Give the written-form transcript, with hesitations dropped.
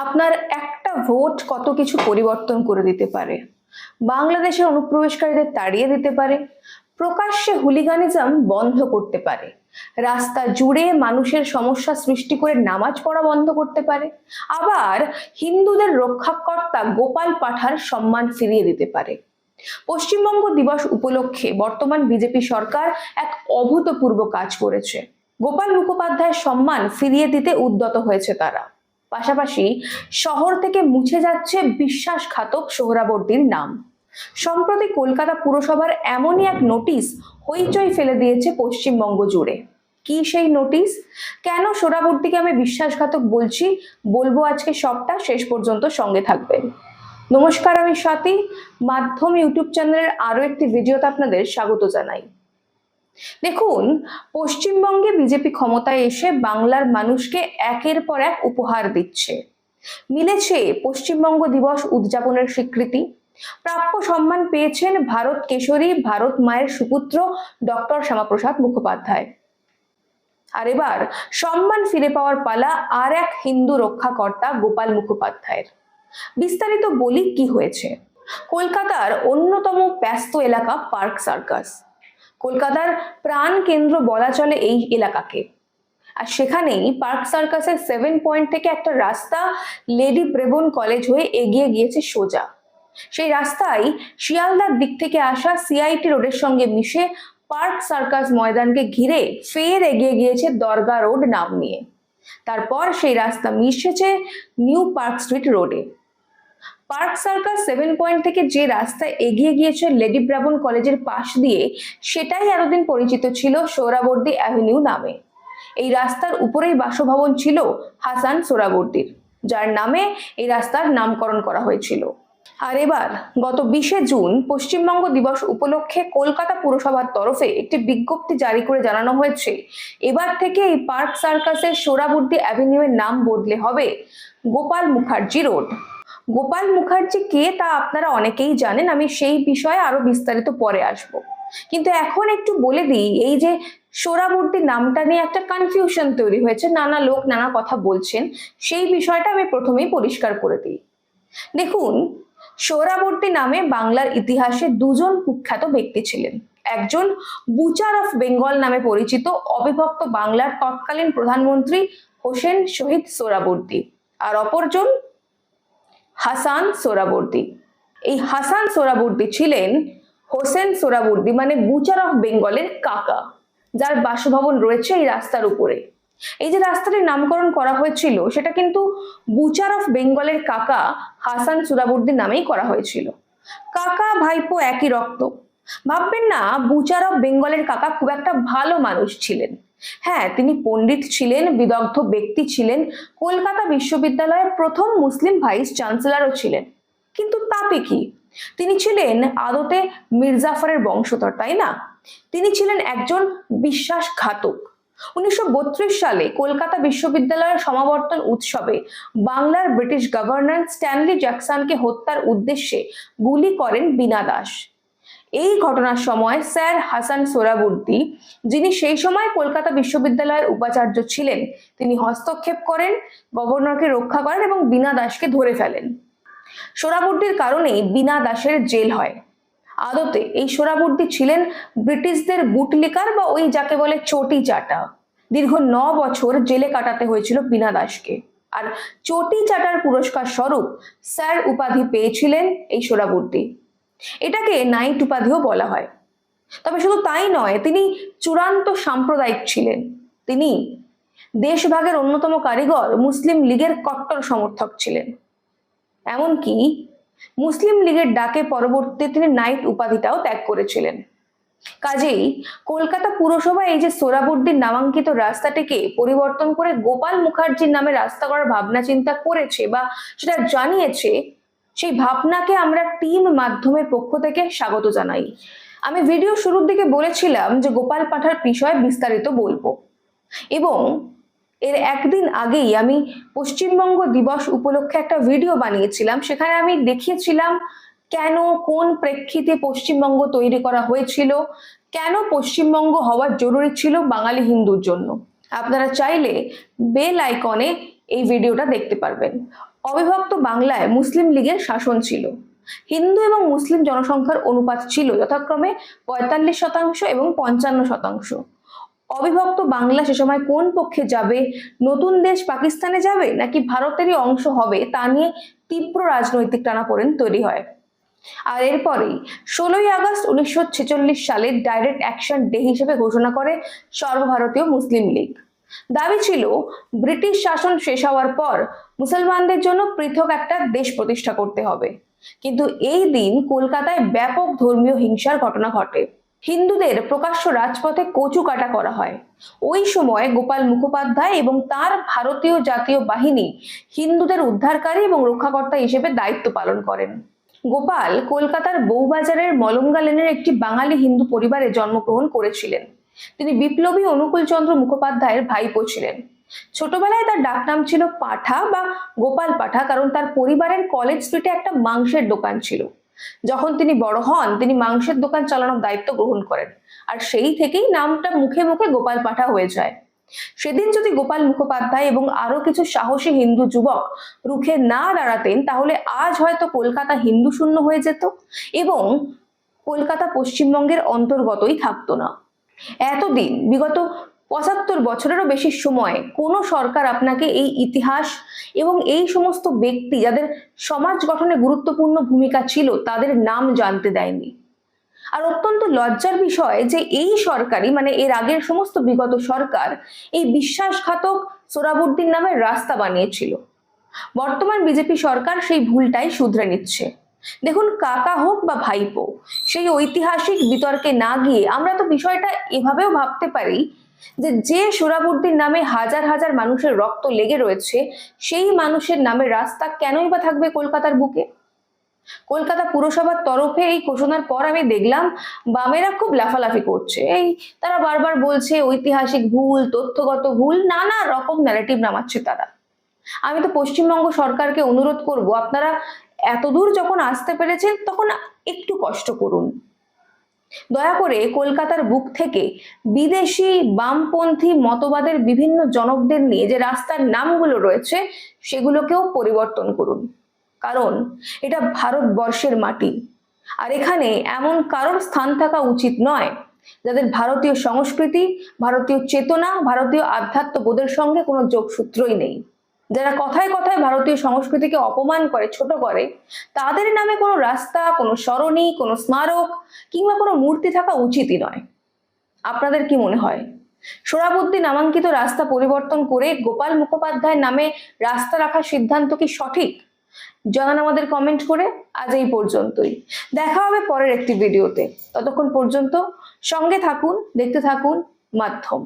আপনার একটা ভোট কত কিছু পরিবর্তন করে দিতে পারে। বাংলাদেশের অনুপ্রবেশকারীদের তাড়িয়ে দিতে পারে, প্রকাশ্যে হুলিগানিজম বন্ধ করতে পারে, রাস্তা জুড়ে মানুষের সমস্যা সৃষ্টি করে নামাজ পড়া বন্ধ করতে পারে, আবার হিন্দুদের রক্ষাকর্তা গোপাল পাঠার সম্মান ফিরিয়ে দিতে পারে। পশ্চিমবঙ্গ দিবস উপলক্ষে বর্তমান বিজেপি সরকার এক অভূতপূর্ব কাজ করেছে। গোপাল মুখোপাধ্যায়ের সম্মান ফিরিয়ে দিতে উদ্যত হয়েছে তারা। পাশাপাশি শহর থেকে মুছে যাচ্ছে বিশ্বাসঘাতক সোহরাবর্দীর নাম। সম্প্রতি কলকাতা পুরসভার এমনই এক নোটিশ হইচই ফেলে দিয়েছে পশ্চিমবঙ্গ জুড়ে। কি সেই নোটিশ? কেন সোহরাবর্দীকে আমি বিশ্বাসঘাতক বলছি, বলবো আজকে সবটা, শেষ পর্যন্ত সঙ্গে থাকবেন। নমস্কার, আমি স্বাতী। মাধ্যম ইউটিউব চ্যানেলের আরো একটি ভিডিওতে আপনাদের স্বাগত জানাই। দেখুন, পশ্চিমবঙ্গে বিজেপি ক্ষমতায় এসে বাংলার মানুষকে একের পর এক উপহার দিচ্ছে। মিলেছে পশ্চিমবঙ্গ দিবস উদযাপনের স্বীকৃতি, প্রাপ্য সম্মান পেয়েছেন ভারত কেশরী, ভারত মায়ের সুপুত্র ডক্টর শ্যামাপ্রসাদ মুখোপাধ্যায়। আর এবার সম্মান ফিরে পাওয়ার পালা আর এক হিন্দু রক্ষাকর্তা গোপাল মুখোপাধ্যায়ের। বিস্তারিত বলি কি হয়েছে। কলকাতার অন্যতম ব্যস্ত এলাকা পার্ক সার্কাস, কলকাতার প্রাণ কেন্দ্র বলা চলে এই এলাকাকে। আর সেখানেই পার্ক সার্কাসের 7 পয়েন্ট থেকে একটা রাস্তা লেডি ব্রেবোন কলেজ হয়ে এগিয়ে গিয়েছে সোজা। সেই রাস্তায় শিয়ালদার দিক থেকে আসা সিআইটি রোডের সঙ্গে মিশে পার্ক সার্কাস ময়দানকে ঘিরে ফের এগিয়ে গিয়েছে দরগা রোড নাম নিয়ে। তারপর সেই রাস্তা মিশেছে নিউ পার্ক স্ট্রিট রোডে। পার্ক সার্কাস 7 পয়েন্ট থেকে যে রাস্তায় এগিয়ে গিয়েছে লেডি ব্রাবোন কলেজের পাশ দিয়ে, সেটাই এতদিন পরিচিত ছিল সোহরাবর্দী অ্যাভিনিউ নামে। এই রাস্তার উপরেই বাসভবন ছিল হাসান সোহরাবর্দীর, যার নামে এই রাস্তার নামকরণ করা হয়েছিল। আর এবার গত 20শে জুন পশ্চিমবঙ্গ দিবস উপলক্ষে কলকাতা পুরসভার তরফে একটি বিজ্ঞপ্তি জারি করে জানানো হয়েছে, এবার থেকে এই পার্ক সার্কাসের সোহরাবর্দী অ্যাভিনিউ এর নাম বদলে হবে গোপাল মুখার্জি রোড। গোপাল মুখার্জি কে তা আপনারা অনেকেই জানেন, আমি সেই বিষয়ে আরো বিস্তারিত পরে আসব। কিন্তু এখন একটু বলে দিই, এই যে সোহরাবর্দী নামটা নিয়ে একটা কনফিউশন তৈরি হয়েছে, নানা লোক নানা কথা বলছেন, সেই বিষয়টা আমি প্রথমেই পরিষ্কার করে দিই। দেখুন, সোহরাবর্দী নামে বাংলার ইতিহাসে দুজন কুখ্যাত ব্যক্তি ছিলেন। একজন বুচার অফ বেঙ্গল নামে পরিচিত অবিভক্ত বাংলার তৎকালীন প্রধানমন্ত্রী হোসেন শহীদ সোহরাবর্দী, আর অপরজন হাসান সোহরাবর্দী। এই হাসান সোহরাবর্দী ছিলেন হোসেন সোহরাবর্দী মানে বুচার অফ বেঙ্গলের কাকা, যার বাসভবন রয়েছে এই রাস্তার উপরে। এই যে রাস্তাটির নামকরণ করা হয়েছিল, সেটা কিন্তু বুচার অফ বেঙ্গলের কাকা হাসান সোহরাবর্দী নামেই করা হয়েছিল। কাকা ভাইপো একই রক্ত। ভাববেন না বুচার অফ বেঙ্গলের কাকা খুব একটা ভালো মানুষ ছিলেন। হ্যাঁ, তিনি পণ্ডিত ছিলেন, বিদগ্ধ ব্যক্তি ছিলেন, কলকাতা বিশ্ববিদ্যালয়ের প্রথম মুসলিম ভাইস চ্যান্সেলরও ছিলেন। কিন্তু তাতে কি, তিনি ছিলেন আদতে মির্জাফরের বংশধর, তাই না? তিনি ছিলেন একজন বিশ্বাসঘাতক। 1932 সালে কলকাতা বিশ্ববিদ্যালয়ের সমাবর্তন উৎসবে বাংলার ব্রিটিশ গভর্নর স্ট্যানলি জ্যাকসনকে হত্যার উদ্দেশ্যে গুলি করেন বীণা দাস। এই ঘটনার সময় স্যার হাসান সোহরাবর্দী, যিনি সেই সময় কলকাতা বিশ্ববিদ্যালয়ের উপাচার্য ছিলেন, তিনি হস্তক্ষেপ করেন, গভর্নরকে রক্ষা করেন এবং বীণা দাসকে ধরে ফেলেন। সোহরাবর্দীর কারণেই বীণা দাসের জেল হয়। আদতে এই সোহরাবর্দী ছিলেন ব্রিটিশদের বুটলিকার বা ওই যাকে বলে চটি চাটা। দীর্ঘ 9 বছর জেলে কাটাতে হয়েছিল বীণা দাসকে। আর চটি চাটার পুরস্কার স্বরূপ স্যার উপাধি পেয়েছিলেন এই সোহরাবর্দী। এটাকে নাইট উপাধিও বলা হয়। তবে শুধু তাই নয়, তিনি চূড়ান্ত সাম্প্রদায়িক ছিলেন। তিনি দেশভাগের অন্যতম কারিগর, মুসলিম লীগের কট্টর সমর্থক ছিলেন। এমনকি মুসলিম লীগের ডাকে পরবর্তীতে তিনি নাইট উপাধিটাও ত্যাগ করেছিলেন। কাজেই কলকাতা পুরসভা এই যে সোহরাবর্দীর নামাঙ্কিত রাস্তাটিকে পরিবর্তন করে গোপাল মুখার্জির নামে রাস্তা করার ভাবনা চিন্তা করেছে বা সেটা জানিয়েছে, সেই ভাবনাকে আমরা টিম মাধ্যমের পক্ষ থেকে স্বাগত জানাই। আমি ভিডিও শুরুর দিকে বলেছিলাম যে গোপাল পাঠার বিষয়ে বিস্তারিত বলবো, এবং এর একদিন আগেই আমি পশ্চিমবঙ্গ দিবস উপলক্ষে একটা ভিডিও বানিয়েছিলাম। সেখানে আমি দেখিয়েছিলাম কেন, কোন প্রেক্ষিতে পশ্চিমবঙ্গ তৈরি করা হয়েছিল, কেন পশ্চিমবঙ্গ হওয়া জরুরি ছিল বাঙালি হিন্দুর জন্য। আপনারা চাইলে বেল আইকনে এই ভিডিওটা দেখতে পারবেন। অবিভক্ত বাংলায় মুসলিম লীগের শাসন ছিল। হিন্দু এবং মুসলিম জনসংখ্যার অনুপাত ছিল যথাক্রমে 45% এবং 55%। অবিভক্ত বাংলা সে সময় কোন পক্ষে যাবে, নতুন দেশ পাকিস্তানে যাবে নাকি ভারতেরই অংশ হবে, তা নিয়ে তীব্র রাজনৈতিক টানাপোড়েন তৈরি হয়। আর এরপরেই 16ই আগস্ট 1946 সালে ডাইরেক্ট অ্যাকশন ডে হিসেবে ঘোষণা করে সর্বভারতীয় মুসলিম লীগ। দাবি ছিল ব্রিটিশ শাসন শেষ হওয়ার পর মুসলমানদের জন্য পৃথক একটা দেশ প্রতিষ্ঠা করতে হবে। কিন্তু এই দিন কলকাতায় ব্যাপক ধর্মীয় হিংসার ঘটনা ঘটে। হিন্দুদের প্রকাশ্য রাজপথে কচু কাটা করা হয়। ওই সময় গোপাল মুখোপাধ্যায় এবং তার ভারতীয় জাতীয় বাহিনী হিন্দুদের উদ্ধারকারী এবং রক্ষাকর্তা হিসেবে দায়িত্ব পালন করেন। গোপাল কলকাতার বউবাজারের মলঙ্গা লেনের একটি বাঙালি হিন্দু পরিবারে জন্মগ্রহণ করেছিলেন। তিনি বিপ্লবী অনুকূলচন্দ্র মুখোপাধ্যায়ের ভাইপো ছিলেন। ছোটবেলায় তার ডাকনাম ছিল পাঠা বা গোপাল পাঠা, কারণ তার পরিবারের কলেজ স্ট্রিটে একটা মাংসের দোকান ছিল। যখন তিনি বড় হন তিনি মাংসের দোকান চালানোর দায়িত্ব গ্রহণ করেন, আর সেই থেকেই নামটা মুখে মুখে গোপাল পাঠা হয়ে যায়। সেদিন যদি গোপাল মুখোপাধ্যায় এবং আরো কিছু সাহসী হিন্দু যুবক রুখে না দাঁড়াতেন, তাহলে আজ হয়তো কলকাতা হিন্দু শূন্য হয়ে যেত এবং কলকাতা পশ্চিমবঙ্গের অন্তর্গতই থাকতো না। এতদিন বিগত 75 বছরেরও বেশি সময় কোনো সরকার আপনাকে এই ইতিহাস এবং এই সমস্ত ব্যক্তি যাদের সমাজ গঠনে গুরুত্বপূর্ণ ভূমিকা ছিল তাদের নাম জানতে দেয়নি। আর অত্যন্ত লজ্জার বিষয় যে এই সরকারই, মানে এর আগের সমস্ত বিগত সরকার, এই বিশ্বাসঘাতক সোহরাবুদ্দিন নামের রাস্তা বানিয়েছিল। বর্তমান বিজেপি সরকার সেই ভুলটাই শুধরে নিচ্ছে। দেখুন, কাকা হোক বা ভাইপো, সেই ঐতিহাসিক বিতর্কে না গিয়ে আমরা তো বিষয়টা এভাবেও ভাবতে পারি যে সোহরাবুদ্দিন নামে হাজার হাজার মানুষের রক্ত লেগে রয়েছে, সেই মানুষের নামে রাস্তা কেনই বা থাকবে কলকাতার বুকে। কলকাতা পুরসভার তরফে এই ঘোষণার পর আমি দেখলাম বামেরা খুব লাফালাফি করছে। তারা বারবার বলছে ঐতিহাসিক ভুল, তথ্যগত ভুল, নানা রকম ন্যারেটিভ নামাচ্ছে তারা। আমি তো পশ্চিমবঙ্গ সরকারকে অনুরোধ করব, আপনারা এতদূর যখন আসতে পেরেছেন তখন একটু কষ্ট করুন। দয়া করে কলকাতার বুক থেকে বিদেশি বামপন্থী মতবাদের বিভিন্ন জনকদের নিয়ে যে রাস্তার নামগুলো রয়েছে সেগুলোকেও পরিবর্তন করুন, কারণ এটা ভারতবর্ষের মাটি। আর এখানে এমন কারোর স্থান থাকা উচিত নয় যাদের ভারতীয় সংস্কৃতি, ভারতীয় চেতনা, ভারতীয় আধ্যাত্মবোধের সঙ্গে কোনো যোগসূত্রই নেই। যারা কথায় কথায় ভারতীয় সংস্কৃতিকে অপমান করে, ছোট করে, তাদের নামে কোনো রাস্তা, কোনো সরণি, কোনো স্মারক কিংবা কোনো মূর্তি থাকা উচিতই নয়। আপনাদের কি মনে হয়, সোহরাবুদ্দিন নামাঙ্কিত রাস্তা পরিবর্তন করে গোপাল মুখোপাধ্যায়ের নামে রাস্তা রাখার সিদ্ধান্ত কি সঠিক? জানান আমাদের কমেন্ট করে। আজ এই পর্যন্তই, দেখা হবে পরের একটি ভিডিওতে। ততক্ষণ পর্যন্ত সঙ্গে থাকুন, দেখতে থাকুন মাধ্যম।